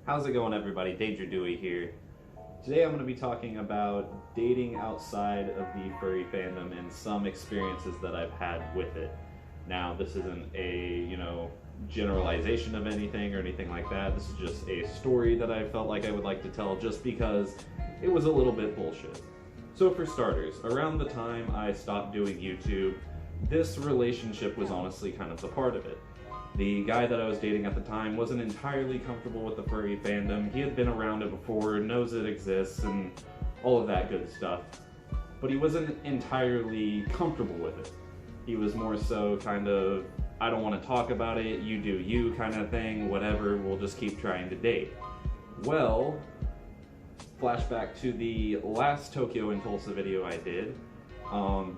How's it going, everybody? Danger Dewey here. Today I'm going to be talking about dating outside of the furry fandom and some experiences that I've had with it. Now, this isn't a, generalization of anything or anything like that. This is just a story that I felt like I would like to tell just because it was a little bit bullshit. So for starters, around the time I stopped doing YouTube, this relationship was honestly kind of the part of it. The guy that I was dating at the time wasn't entirely comfortable with the furry fandom. He had been around it before, knows it exists, and all of that good stuff. But he wasn't entirely comfortable with it. He was more so kind of, I don't want to talk about it, you do you kind of thing, whatever, we'll just keep trying to date. Well, flashback to the last Tokyo and Tulsa video I did.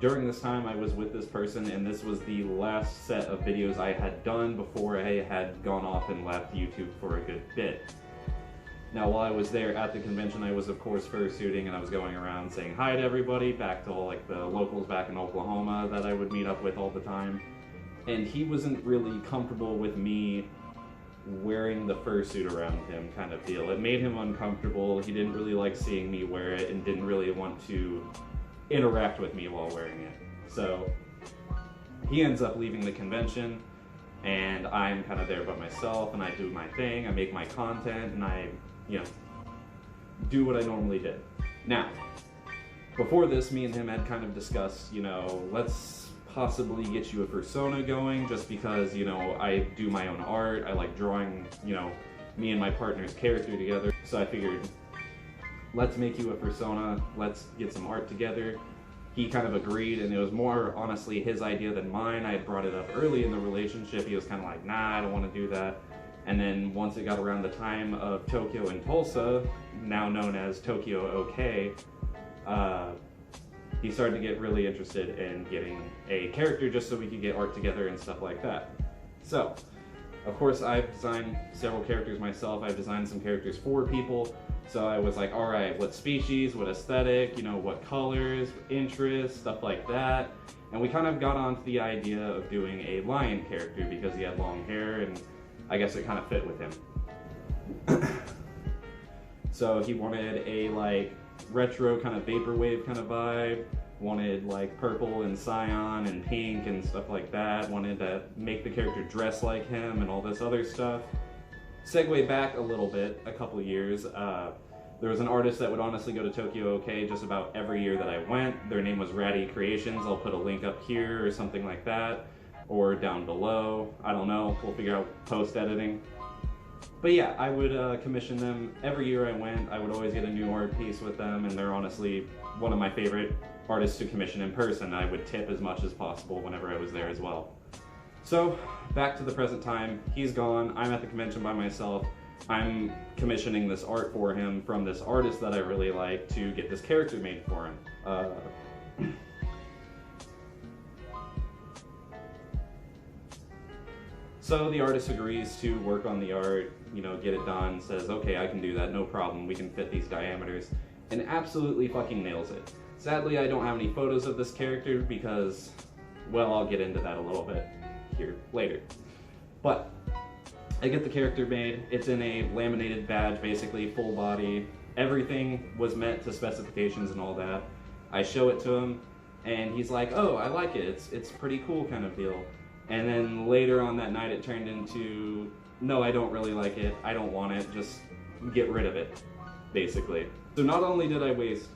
During this time I was with this person, and this was the last set of videos I had done before I had gone off and left YouTube for a good bit. Now, while I was there at the convention, I was of course fursuiting, and I was going around saying hi to everybody, back to all like the locals back in Oklahoma that I would meet up with all the time. And he wasn't really comfortable with me wearing the fursuit around him kind of deal. It made him uncomfortable. He didn't really like seeing me wear it and didn't really want to interact with me while wearing it. So he ends up leaving the convention, and I'm kind of there by myself, and I do my thing, I make my content, and I, do what I normally did. Now, before this, me and him had kind of discussed, let's possibly get you a fursona going, just because, I do my own art, I like drawing, me and my partner's character together, so I figured, let's make you a fursona, let's get some art together. He kind of agreed, and it was more honestly his idea than mine. I had brought it up early in the relationship. He was kind of like, nah, I don't want to do that. And then once it got around the time of Tokyo and Tulsa, now known as Tokyo OK, he started to get really interested in getting a character just so we could get art together and stuff like that. So, of course, I've designed several characters myself. I've designed some characters for people. So I was like, all right, what species, what aesthetic, what colors, interests, stuff like that. And we kind of got onto the idea of doing a lion character because he had long hair, and I guess it kind of fit with him. So he wanted a retro kind of vaporwave kind of vibe, wanted purple and cyan and pink and stuff like that, wanted to make the character dress like him and all this other stuff. Segue back a little bit, a couple years, there was an artist that would honestly go to Tokyo OK just about every year that I went. Their name was Ratty Creations. I'll put a link up here or something like that, or down below. I don't know, we'll figure out post-editing. But yeah, I would commission them every year I went. I would always get a new art piece with them, and they're honestly one of my favorite artists to commission in person. I would tip as much as possible whenever I was there as well. So, back to the present time, he's gone, I'm at the convention by myself, I'm commissioning this art for him from this artist that I really like to get this character made for him. So the artist agrees to work on the art, get it done, says, okay, I can do that, no problem, we can fit these diameters, and absolutely fucking nails it. Sadly, I don't have any photos of this character because, well, I'll get into that a little bit here later. But I get the character made. It's in a laminated badge, basically full body. Everything was met to specifications and all that. I show it to him, and he's like, oh, I like it. It's pretty cool kind of deal. And then later on that night it turned into, no, I don't really like it. I don't want it. Just get rid of it, basically. So not only did I waste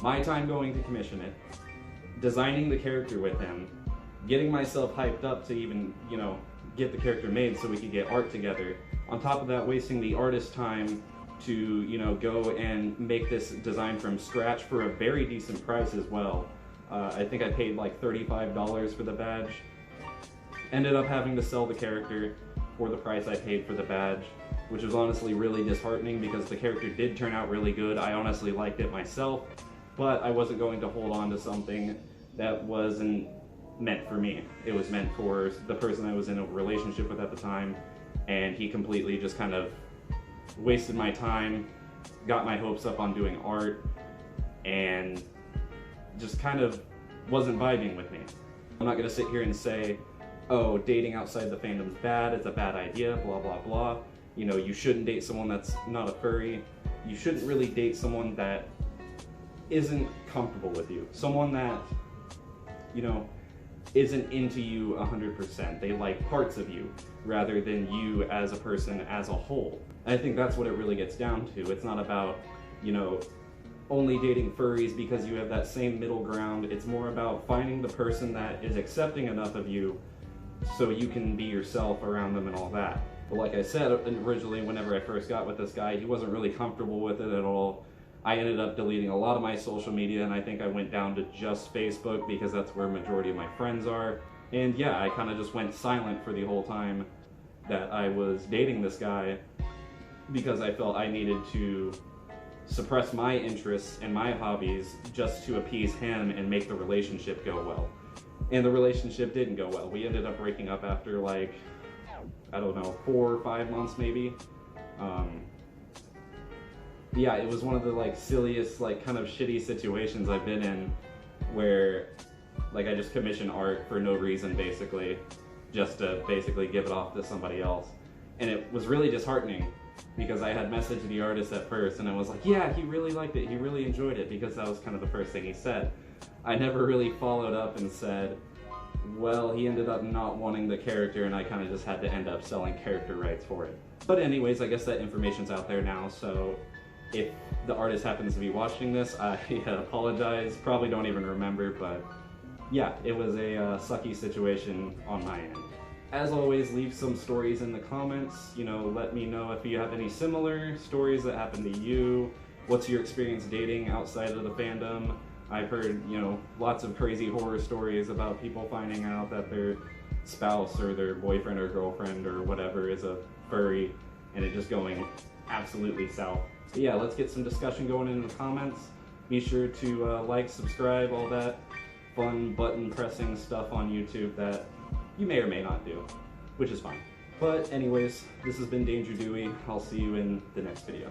my time going to commission it, designing the character with him, getting myself hyped up to even, get the character made so we could get art together. On top of that, wasting the artist's time to, go and make this design from scratch for a very decent price as well. I think I paid like $35 for the badge. Ended up having to sell the character for the price I paid for the badge, which was honestly really disheartening because the character did turn out really good. I honestly liked it myself, but I wasn't going to hold on to something that wasn't meant for me. It was meant for the person I was in a relationship with at the time, and he completely just kind of wasted my time, got my hopes up on doing art, and just kind of wasn't vibing with me. I'm not gonna sit here and say, oh, dating outside the fandom's bad, it's a bad idea, blah blah blah. You know, you shouldn't date someone that's not a furry. You shouldn't really date someone that isn't comfortable with you. Someone that, you know, isn't into you 100%. They like parts of you rather than you as a person as a whole. I think that's what it really gets down to. It's not about, you know, only dating furries because you have that same middle ground. It's more about finding the person that is accepting enough of you so you can be yourself around them and all that. But like I said originally, whenever I first got with this guy, he wasn't really comfortable with it at all. I ended up deleting a lot of my social media, and I think I went down to just Facebook because that's where a majority of my friends are. And yeah, I kind of just went silent for the whole time that I was dating this guy because I felt I needed to suppress my interests and my hobbies just to appease him and make the relationship go well. And the relationship didn't go well. We ended up breaking up after like, I don't know, 4 or 5 months maybe. Yeah, it was one of the like silliest, like kind of shitty situations I've been in where like I just commissioned art for no reason basically, just to basically give it off to somebody else. And it was really disheartening because I had messaged the artist at first and I was like, yeah, he really liked it, he really enjoyed it, because that was kind of the first thing he said. I never really followed up and said, well, he ended up not wanting the character and I kind of just had to end up selling character rights for it. But anyways, I guess that information's out there now, so if the artist happens to be watching this, I apologize, probably don't even remember, but yeah, it was a sucky situation on my end. As always, leave some stories in the comments, you know, let me know if you have any similar stories that happened to you. What's your experience dating outside of the fandom? I've heard, you know, lots of crazy horror stories about people finding out that their spouse or their boyfriend or girlfriend or whatever is a furry and it just going absolutely south. But yeah, let's get some discussion going in the comments. Be sure to like, subscribe, all that fun button pressing stuff on YouTube that you may or may not do, which is fine. But anyways, this has been Danger Dewey. I'll see you in the next video.